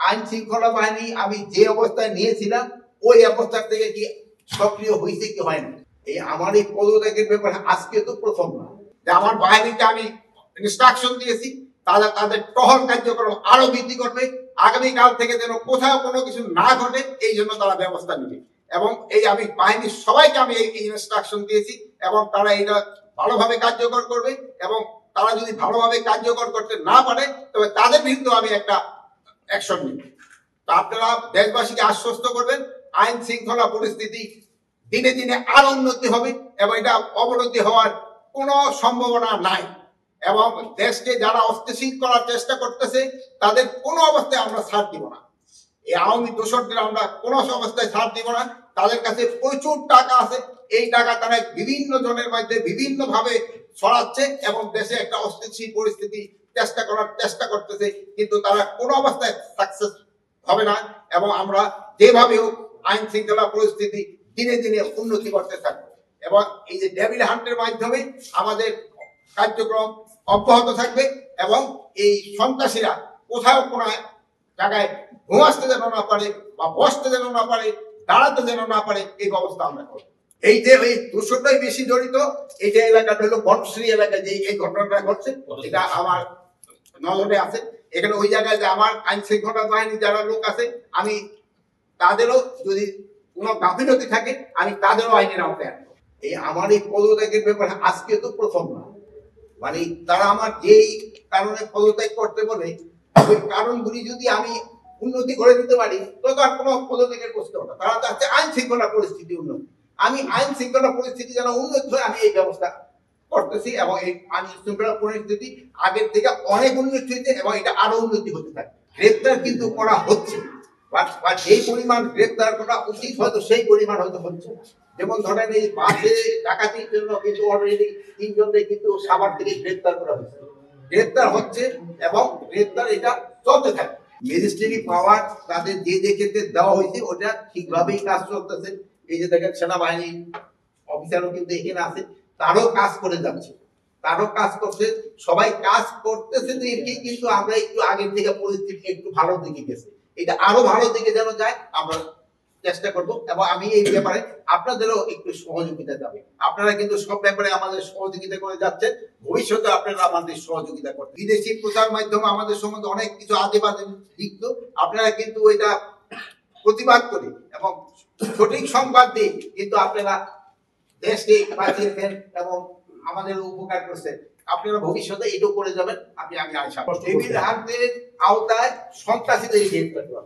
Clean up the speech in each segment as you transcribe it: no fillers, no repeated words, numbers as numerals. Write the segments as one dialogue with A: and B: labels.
A: আইন শৃঙ্খলা বাহিনী আমি যে অবস্থায় নিয়েছিলাম ওই অবস্থা থেকে কি সক্রিয় হয়েছে কি হয়নি। এই আমার এই পদত্যাগের ব্যাপারে আজকে তো প্রথম না, যে আমার বাহিনীকে আমি ইনস্ট্রাকশন দিয়েছি তারা তাদের টহল কার্যক্রম আরো বৃদ্ধি করবে, আগামীকাল থেকে যেন কোথাও কোনো কিছু না ঘটে এই জন্য তারা ব্যবস্থা নেবে। এবং এই আমি বাহিনীর সবাইকে আমি এই ইনস্ট্রাকশন দিয়েছি এবং তারা এটা ভালোভাবে কার্যকর করবে এবং তারা যদি ভালোভাবে কার্যকর করতে না পারে তবে তাদের বিরুদ্ধে আমি একটা অ্যাকশন নিব। তো আপনারা দেশবাসীকে আশ্বস্ত করবেন আইন শৃঙ্খলা পরিস্থিতি দিনে দিনে আরো উন্নতি হবে এবং এটা অবনতি হওয়ার কোনো সম্ভাবনা নাই। এবং দেশকে যারা অস্থিতিশীল করার চেষ্টা করতেছে তাদের কোনো অবস্থায় আমরা ছাড় দিব না। এই আওয়ামী দোসরদের আমরা কোনো অবস্থায় ছাড় দিব না। তাদের কাছে প্রচুর টাকা আছে, এই টাকা তারা বিভিন্ন জনের মধ্যে বিভিন্ন ভাবে ছড়াচ্ছে এবং দেশে একটা অস্থিতিশীল পরিস্থিতি চেষ্টা করতেছে, কিন্তু তারা কোনো অবস্থায় সাকসেস হবে না। এবং আমরা যেভাবে হোক আইন শৃঙ্খলা পরিস্থিতি দিনে দিনে উন্নতি করতে থাকবো এবং এই যে ডেভিল হান্টের মাধ্যমে আমাদের কার্যক্রম অব্যাহত থাকবে এবং এই সন্ত্রাসীরা কোথাও কোনো জায়গায় ঘুমাতে যেন না পারে বা বসতে যেন না পারে, দাঁড়াতে যেন না পারে, এই ব্যবস্থা আমরা করবো। এই যে ওই দুশোটাই বেশি জড়িত এই যে এলাকাটা হলো বনশ্রী এলাকায় যে এই ঘটনাটা ঘটছে এটা আমার নজরে আছে। এখানে ওই জায়গায় যে আমার আইন শৃঙ্খলা বাহিনী যারা লোক আছে আমি তাদেরও যদি কোনো গাফিলতি থাকে আমি তাদেরও আইনের আওতায় আনবো। এই আমার এই পদত্যাগের ব্যাপারে আজকে তো প্রথম না, মানে তারা আমার যেই কারণে পদত্যাগ করতে বলে ওই কারণগুলি যদি আমি উন্নতি করে দিতে পারি তো আর কোনো পদত্যাগের প্রশ্ন না। তারা চাচ্ছে আইন শৃঙ্খলা পরিস্থিতি উন্নতি, আমি আইন শৃঙ্খলা পরিস্থিতি যেন উন্নতি হয় আমি এই ব্যবস্থা করতেছি এবং এই আইন শৃঙ্খলা পরিস্থিতি আগের থেকে অনেক উন্নতি হয়েছে এবং এটা আরো উন্নতি হতে থাকে। গ্রেপ্তার কিন্তু করা হচ্ছে বা যেই পরিমাণ গ্রেপ্তার করা উচিত হয়তো সেই পরিমাণ হয়তো হচ্ছে না। যেমন ধরেন এই বাসে ডাকাতির জন্য কিন্তু অলরেডি 3 জনকে কিন্তু সাভার থেকে গ্রেপ্তার করা হয়েছে, গ্রেপ্তার হচ্ছে এবং গ্রেপ্তার এটা চলতে থাকে। ম্যাজিস্ট্রেটি পাওয়ার তাদের যে যে ক্ষেত্রে দেওয়া হয়েছে ওটা ঠিকভাবেই কাজ চলতেছে। এই যে দেখেন সেনাবাহিনী অফিসারও কিন্তু এখানে আছে, তারও কাজ করে যাচ্ছে, তারও কাজ করছে, সবাই কাজ করতেছে দেখে কিন্তু আমরা একটু আগের থেকে পরিস্থিতি একটু ভালো দিকে গেছে, এটা আরো ভালো দিকে যেন যায় আমরা চেষ্টা করব। এবং আমি এই ব্যাপারে আপনাদেরও একটু সহযোগিতা যাবে, আপনারা কিন্তু সব ব্যাপারে আমাদের সহযোগিতা করে যাচ্ছেন, ভবিষ্যতে আপনারা আমাদের সহযোগিতা করবেন। বিদেশি প্রচার মাধ্যমে আমাদের সম্বন্ধে অনেক কিছু আজে বাজে লিখত, আপনারা কিন্তু এটা প্রতিবাদ করে এবং সঠিক সংবাদ দিয়ে কিন্তু আপনারা দেশকে বাঁচিয়েছেন এবং আমাদের উপকার করছেন। আপনারা ভবিষ্যতে এটাও করে যাবেন আমি আশা করি। ডেভিল হান্টের আওতায় সন্ত্রাসীদের গ্রেফতার করা,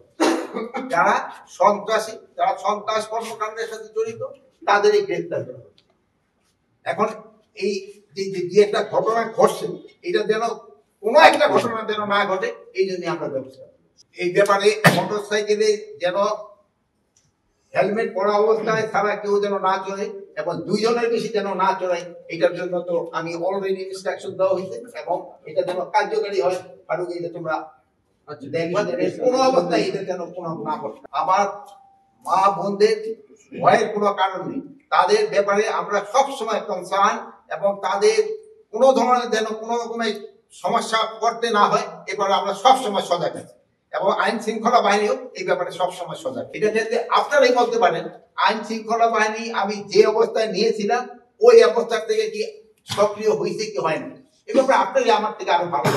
A: যারা সন্ত্রাসী, যারা সন্ত্রাস কর্মকাণ্ডের সাথে জড়িত তাদেরই গ্রেফতার করা। এখন এই যে একটা ঘটনা ঘটছে এটা যেন কোনো একটা ঘটনা যেন না ঘটে এই জন্য আমরা ব্যবস্থা। এই ব্যাপারে মোটর সাইকেলে যেন হেলমেট পরা অবস্থায় ছাড়া কেউ যেন না চলে এবং 2 জনের বেশি যেন না চড়ায়, এটার জন্য তো আমি অলরেডি ইনস্ট্রাকশন দেওয়া হয়েছে এবং এটা যেন কার্যকারী হয়। ফারুক এটা তোমরা কোনো অবস্থায় এটা যেন কোনো না করতে। আমার মা বোনদের ভয়ের কোনো কারণ নেই, তাদের ব্যাপারে আমরা সব সময় কনসার্ন এবং তাদের কোনো ধরনের যেন কোনো রকমের সমস্যা করতে না হয় এবারে আমরা সব সময় সজাগ আছি এবং আইন শৃঙ্খলা বাহিনীও এই ব্যাপারে সবসময় সজাগ। এটা ক্ষেত্রে আপনারাই বলতে পারেন আইন শৃঙ্খলা বাহিনী আমি যে অবস্থায় নিয়েছিলাম ওই অবস্থা থেকে কি সক্রিয় হয়েছে কি হয়নি, এ ব্যাপারে আপনারাই আমার থেকে আরো ভালো